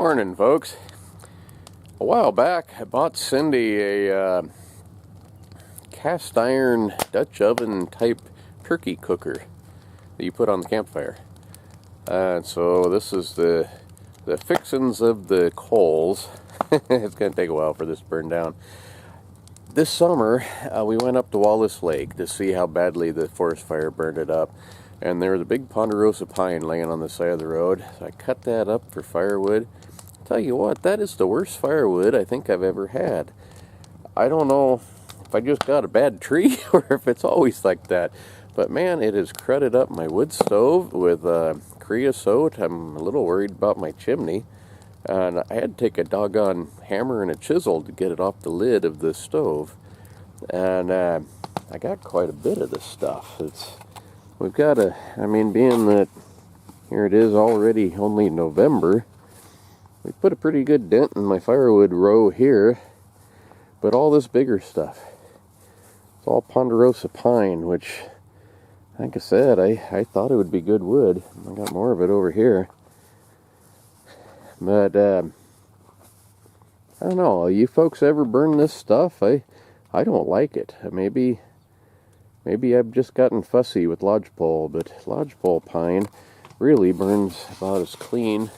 Morning, folks. A while back, I bought Cindy a cast iron Dutch oven type turkey cooker that you put on the campfire. So this is the fixins of the coals. It's going to take a while for this to burn down. This summer, we went up to Wallace Lake to see how badly the forest fire burned it up. And there was a big ponderosa pine laying on the side of the road. So I cut that up for firewood. Tell you what, that is the worst firewood I think I've ever had. I don't know if I just got a bad tree or if it's always like that. But man, it has crudded up my wood stove with creosote. I'm a little worried about my chimney. And I had to take a doggone hammer and a chisel to get it off the lid of the stove. And I got quite a bit of this stuff. We've got being that here it is already only November, we put a pretty good dent in my firewood row here, but all this bigger stuff, it's all ponderosa pine, which, like I said, I thought it would be good wood. I got more of it over here. But, I don't know, you folks ever burn this stuff? I don't like it. Maybe I've just gotten fussy with lodgepole, but lodgepole pine really burns about as clean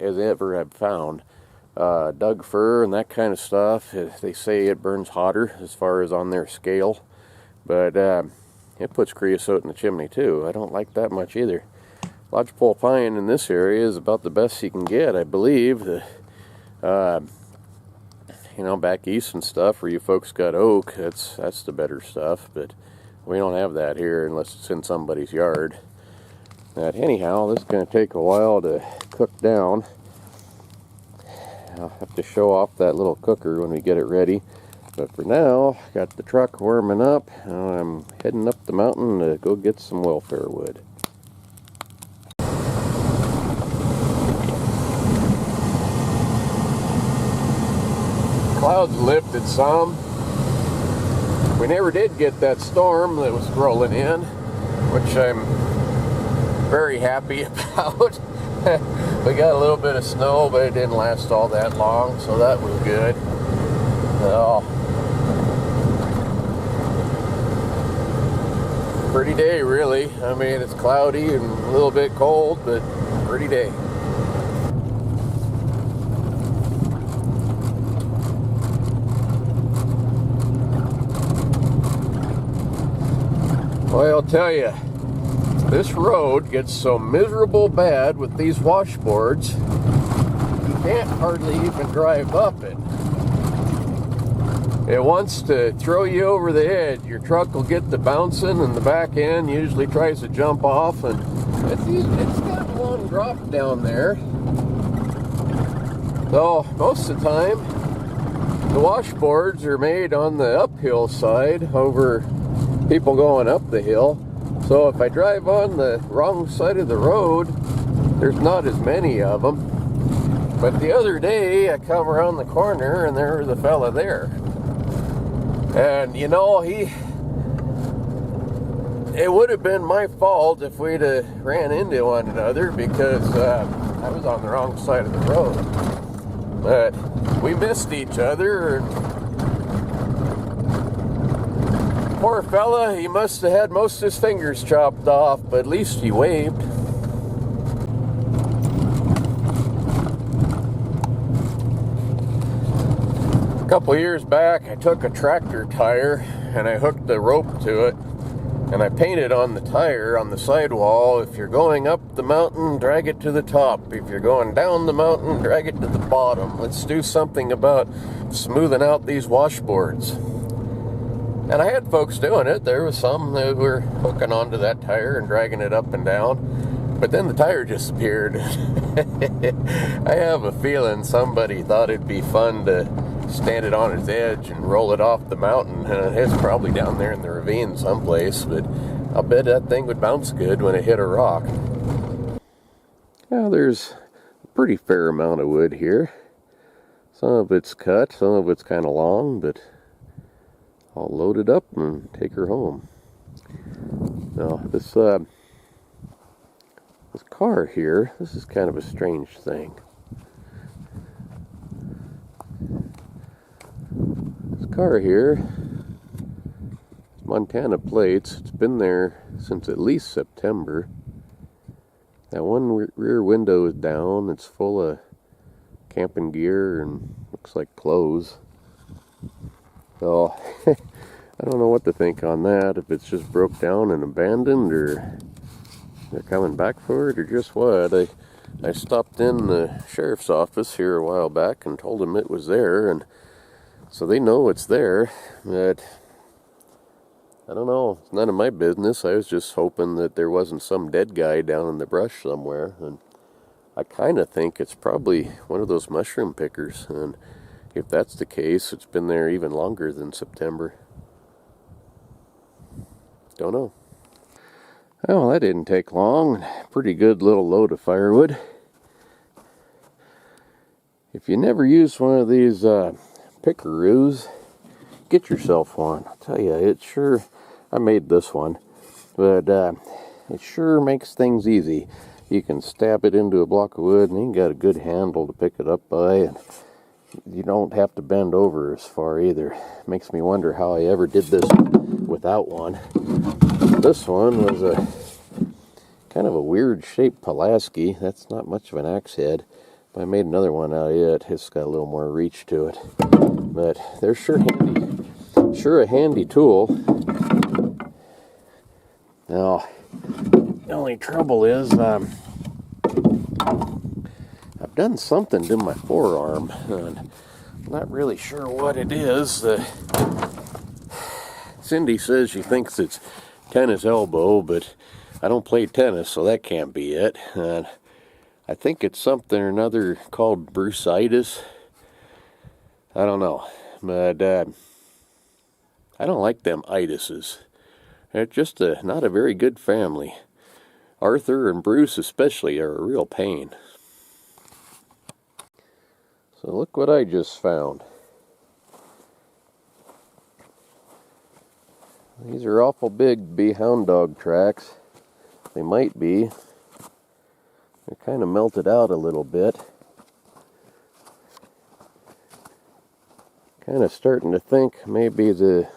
as I ever have found. Doug fir and that kind of stuff, they say it burns hotter as far as on their scale, but it puts creosote in the chimney too. I don't like that much either. Lodgepole pine in this area is about the best you can get, I believe. Back east and stuff where you folks got oak, that's the better stuff, but we don't have that here unless it's in somebody's yard. But anyhow, this is going to take a while to cook down. I'll have to show off that little cooker when we get it ready. But for now, got the truck warming up. I'm heading up the mountain to go get some welfare wood. Clouds lifted some. We never did get that storm that was rolling in, which I'm very happy about. We got a little bit of snow, but it didn't last all that long, so that was good. Oh, pretty day, really. It's cloudy and a little bit cold, but pretty day. Well, I'll tell you, this road gets so miserable bad with these washboards, you can't hardly even drive up it. It wants to throw you over the edge. Your truck will get the bouncing, and the back end usually tries to jump off, and it's got one drop down there. So most of the time, the washboards are made on the uphill side over people going up the hill. So if I drive on the wrong side of the road, there's not as many of them. But the other day, I come around the corner and there was a fella there. And it would have been my fault if we'd have ran into one another, because I was on the wrong side of the road. But we missed each other, and poor fella, he must have had most of his fingers chopped off, but at least he waved. A couple years back, I took a tractor tire and I hooked the rope to it, and I painted on the tire on the sidewall, if you're going up the mountain, drag it to the top. If you're going down the mountain, drag it to the bottom. Let's do something about smoothing out these washboards. And I had folks doing it. There was some that were hooking onto that tire and dragging it up and down. But then the tire disappeared. I have a feeling somebody thought it'd be fun to stand it on its edge and roll it off the mountain. And it's probably down there in the ravine someplace, but I'll bet that thing would bounce good when it hit a rock. Now there's a pretty fair amount of wood here. Some of it's cut, some of it's kind of long, but I'll load it up and take her home. Now, this car here, this is kind of a strange thing. car here, Montana plates. It's been there since at least September. That one rear window is down. It's full of camping gear and looks like clothes. So I don't know what to think on that, if it's just broke down and abandoned, or they're coming back for it, or just what. I stopped in the sheriff's office here a while back and told them it was there, and so they know it's there, but I don't know. It's none of my business. I was just hoping that there wasn't some dead guy down in the brush somewhere, and I kind of think it's probably one of those mushroom pickers, and if that's the case, it's been there even longer than September. Don't know. Well, that didn't take long. Pretty good little load of firewood. If you never used one of these pickaroos, get yourself one. I'll tell you, it sure, I made this one, but it sure makes things easy. You can stab it into a block of wood, and you got a good handle to pick it up by, and you don't have to bend over as far either. Makes me wonder how I ever did this without one. This one was a kind of a weird shaped Pulaski. That's not much of an axe head. But I made another one out of it. It's got a little more reach to it. But they're sure handy. Sure a handy tool. Now, the only trouble is I've done something to my forearm, and I'm not really sure what it is. Cindy says she thinks it's tennis elbow, but I don't play tennis, so that can't be it. And I think it's something or another called bursitis. I don't know, but I don't like them itises. They're just not a very good family. Arthur and Bruce especially are a real pain. So look what I just found. These are awful big to be hound dog tracks. They might be. They're kind of melted out a little bit. Kind of starting to think maybe the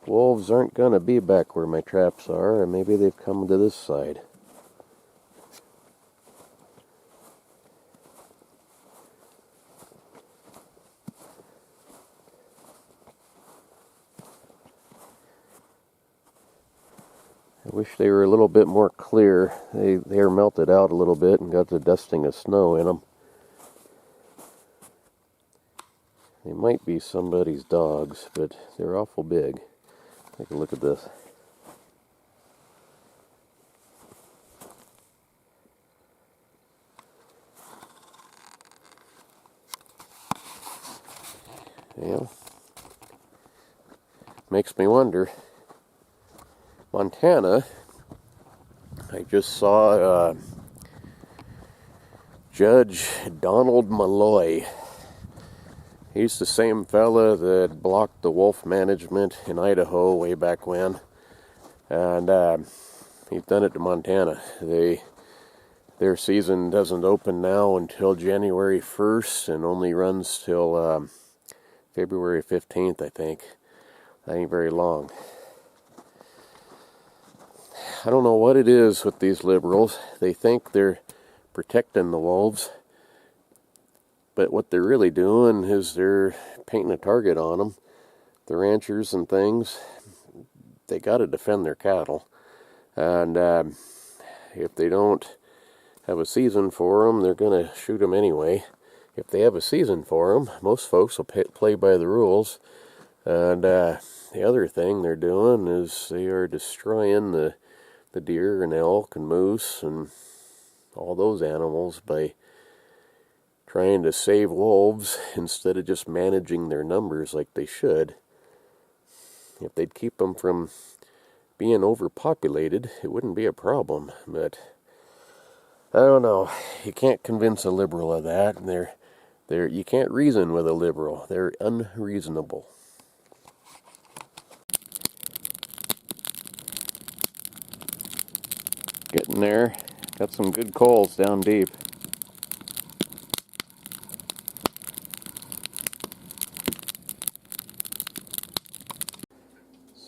wolves aren't going to be back where my traps are, and maybe they've come to this side. I wish they were a little bit more clear. They are melted out a little bit and got the dusting of snow in them. They might be somebody's dogs, but they're awful big. Take a look at this. Yeah. Makes me wonder. Montana, I just saw Judge Donald Malloy. He's the same fella that blocked the wolf management in Idaho way back when. And he's done it to Montana. Their season doesn't open now until January 1st and only runs till February 15th, I think. That ain't very long. I don't know what it is with these liberals. They think they're protecting the wolves, but what they're really doing is they're painting a target on them. The ranchers and things, they got to defend their cattle. And if they don't have a season for them, they're going to shoot them anyway. If they have a season for them, most folks will play by the rules. And the other thing they're doing is they are destroying the deer and elk and moose and all those animals by trying to save wolves instead of just managing their numbers like they should. If they'd keep them from being overpopulated, it wouldn't be a problem. But I don't know. You can't convince a liberal of that. You can't reason with a liberal. They're unreasonable. Getting there. Got some good coals down deep.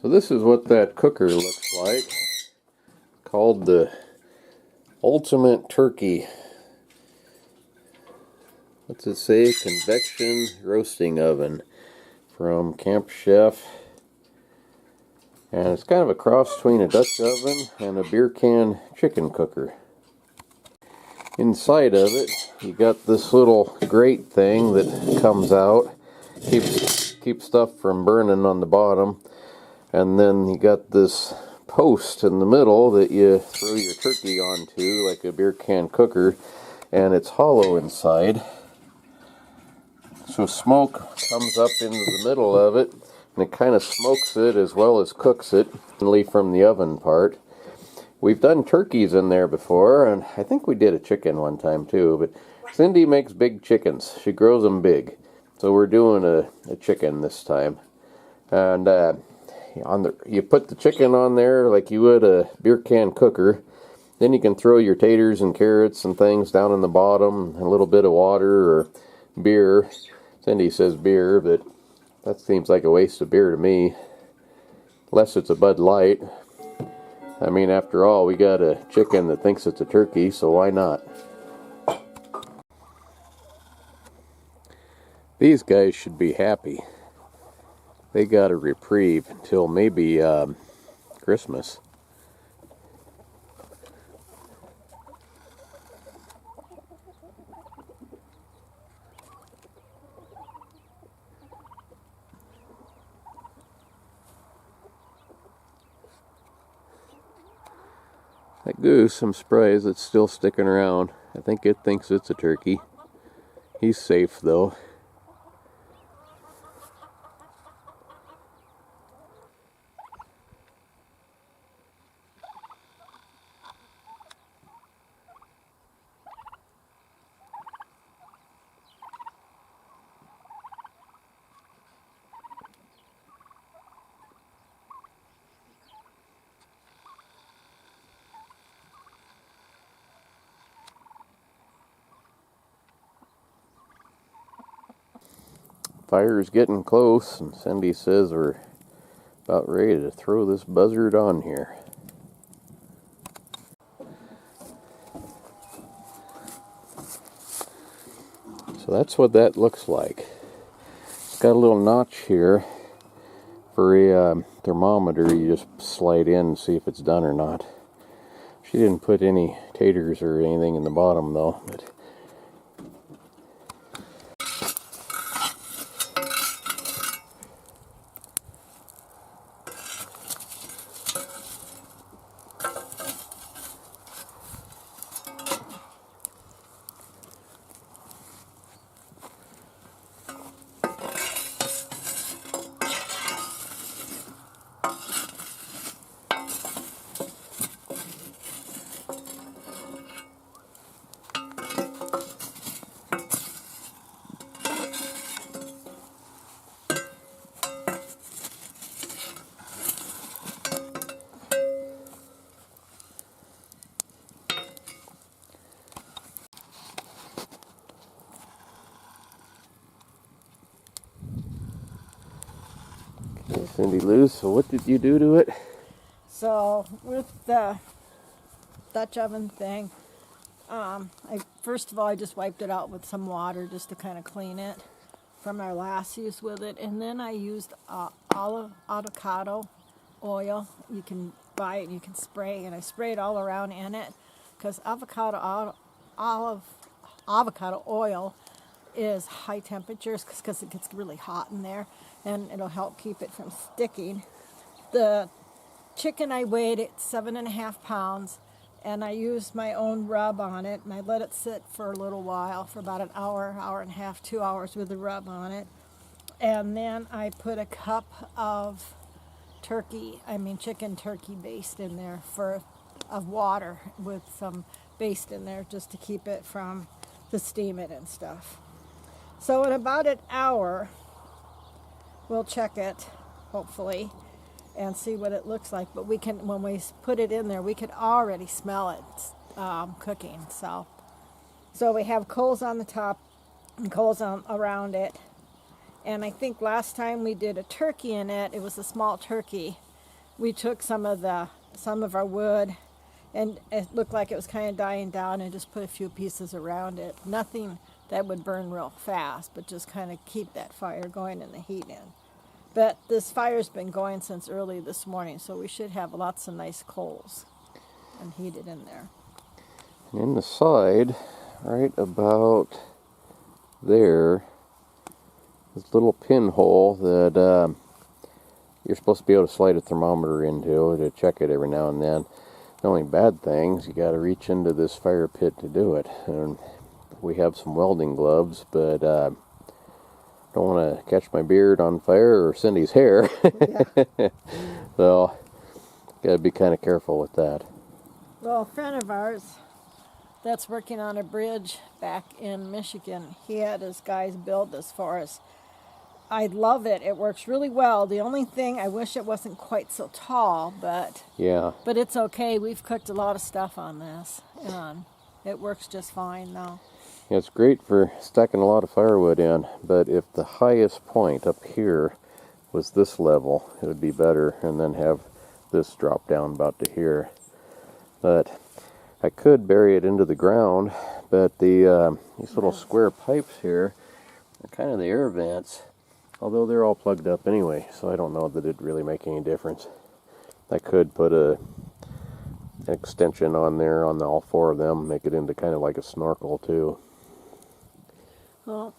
So this is what that cooker looks like. Called the Ultimate Turkey. What's it say? Convection roasting oven from Camp Chef. And it's kind of a cross between a Dutch oven and a beer can chicken cooker. Inside of it, you got this little grate thing that comes out, keeps stuff from burning on the bottom. And then you got this post in the middle that you throw your turkey onto, like a beer can cooker, and it's hollow inside. So smoke comes up into the middle of it, and it kind of smokes it as well as cooks it, only from the oven part. We've done turkeys in there before, and I think we did a chicken one time too, but Cindy makes big chickens. She grows them big. So we're doing a chicken this time. And you put the chicken on there like you would a beer can cooker. Then you can throw your taters and carrots and things down in the bottom, and a little bit of water or beer. Cindy says beer, but that seems like a waste of beer to me. Unless it's a Bud Light. I mean, after all, we got a chicken that thinks it's a turkey, so why not? These guys should be happy. They got a reprieve until maybe Christmas. That goose, I'm surprised it's still sticking around. I think it thinks it's a turkey. He's safe though. Fire's getting close, and Cindy says we're about ready to throw this buzzard on here. So that's what that looks like. It's got a little notch here for a thermometer. You just slide in and see if it's done or not. She didn't put any taters or anything in the bottom though. But Cindy Lou, so what did you do to it? So with the Dutch oven thing, first of all I just wiped it out with some water just to kind of clean it from our last use with it, and then I used avocado oil. You can buy it and you can spray, and I sprayed all around in it because avocado oil is high temperatures because it gets really hot in there, and it'll help keep it from sticking. The chicken, I weighed it 7.5 pounds, and I used my own rub on it, and I let it sit for a little while, for about an hour, hour and a half, 2 hours with the rub on it. And then I put a cup of chicken turkey baste in there of water with some baste in there just to keep it from to steam it and stuff. So in about an hour, we'll check it, hopefully, and see what it looks like. But when we put it in there, we could already smell it cooking. So we have coals on the top and coals around it. And I think last time we did a turkey in it, it was a small turkey, we took some of our wood, and it looked like it was kind of dying down, and just put a few pieces around it. Nothing that would burn real fast, but just kind of keep that fire going and the heat in. But this fire's been going since early this morning, so we should have lots of nice coals and heated in there. In the side, right about there, this little pinhole that you're supposed to be able to slide a thermometer into to check it every now and then. The only bad thing is you got to reach into this fire pit to do it. And we have some welding gloves, but don't want to catch my beard on fire or Cindy's hair. Yeah. So, got to be kind of careful with that. Well, a friend of ours that's working on a bridge back in Michigan, he had his guys build this for us. I love it. It works really well. The only thing, I wish it wasn't quite so tall, but Yeah. But it's okay. We've cooked a lot of stuff on this, and it works just fine now. Yeah, it's great for stacking a lot of firewood in, but if the highest point up here was this level, it would be better, and then have this drop down about to here. But I could bury it into the ground, but the these little square pipes here are kind of the air vents. Although they're all plugged up anyway, so I don't know that it'd really make any difference. I could put an extension on there on all four of them, make it into kind of like a snorkel too. Well,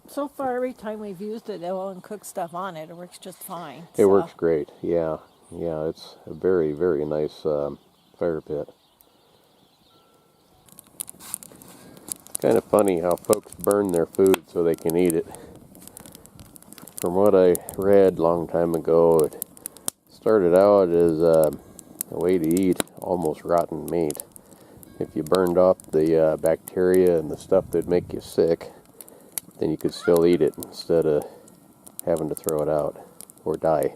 so far every time we've used it and cooked stuff on it, it works just fine. It works great, yeah. Yeah, it's a very, very nice fire pit. Kind of funny how folks burn their food so they can eat it. From what I read a long time ago, it started out as a way to eat almost rotten meat. If you burned off the bacteria and the stuff that'd make you sick, then you could still eat it instead of having to throw it out or die.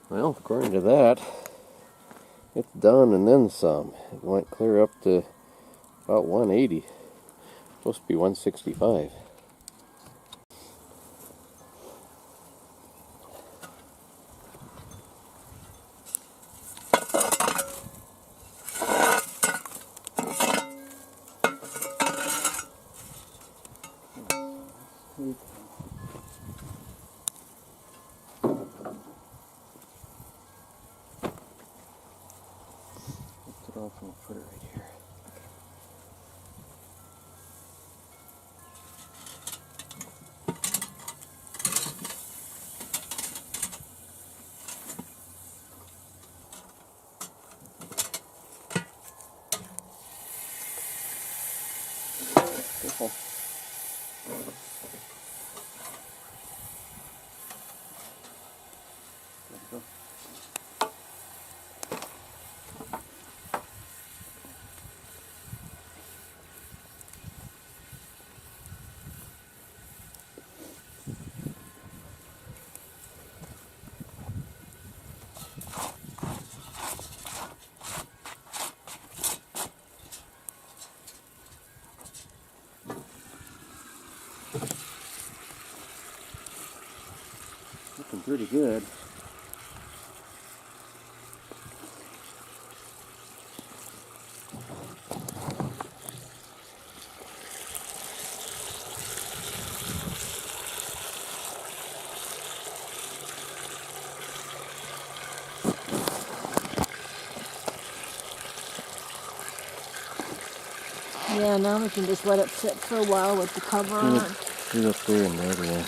Well, according to that, it's done and then some. It went clear up to about 180. Supposed to be 165. Off and we'll put it right here. Careful. There we go. Looking pretty good. Yeah, now we can just let it sit for a while with the cover on. Get up there and right away.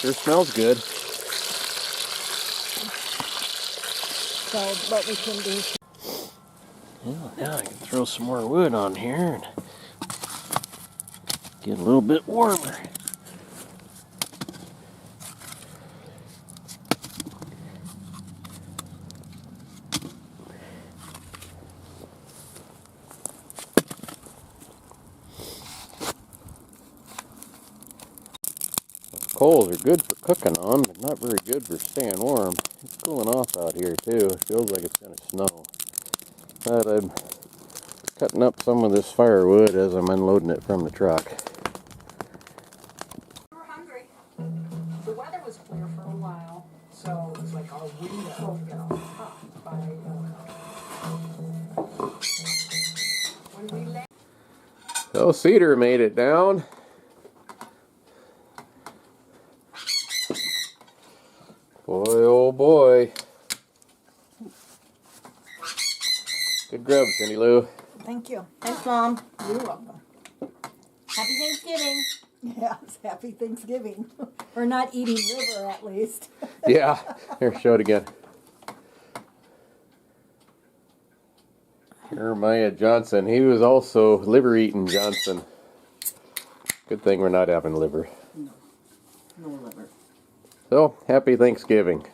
Sure smells good. So what we can do. Well, now I can throw some more wood on here and get a little bit warmer. Coals are good for cooking on, but not very good for staying warm. It's cooling off out here too. It feels like it's going to snow. But I'm cutting up some of this firewood as I'm unloading it from the truck. We were hungry. The weather was clear for a while, so it was like our window, you know, by when we lay. So Cedar made it down. Boy, oh boy. Good grub, Cindy Lou. Thank you. Thanks, Mom. You're welcome. Happy Thanksgiving. Yes, happy Thanksgiving. We're not eating liver, at least. Yeah, here, show it again. Jeremiah Johnson, he was also liver eating Johnson. Good thing we're not having liver. No liver. So, happy Thanksgiving.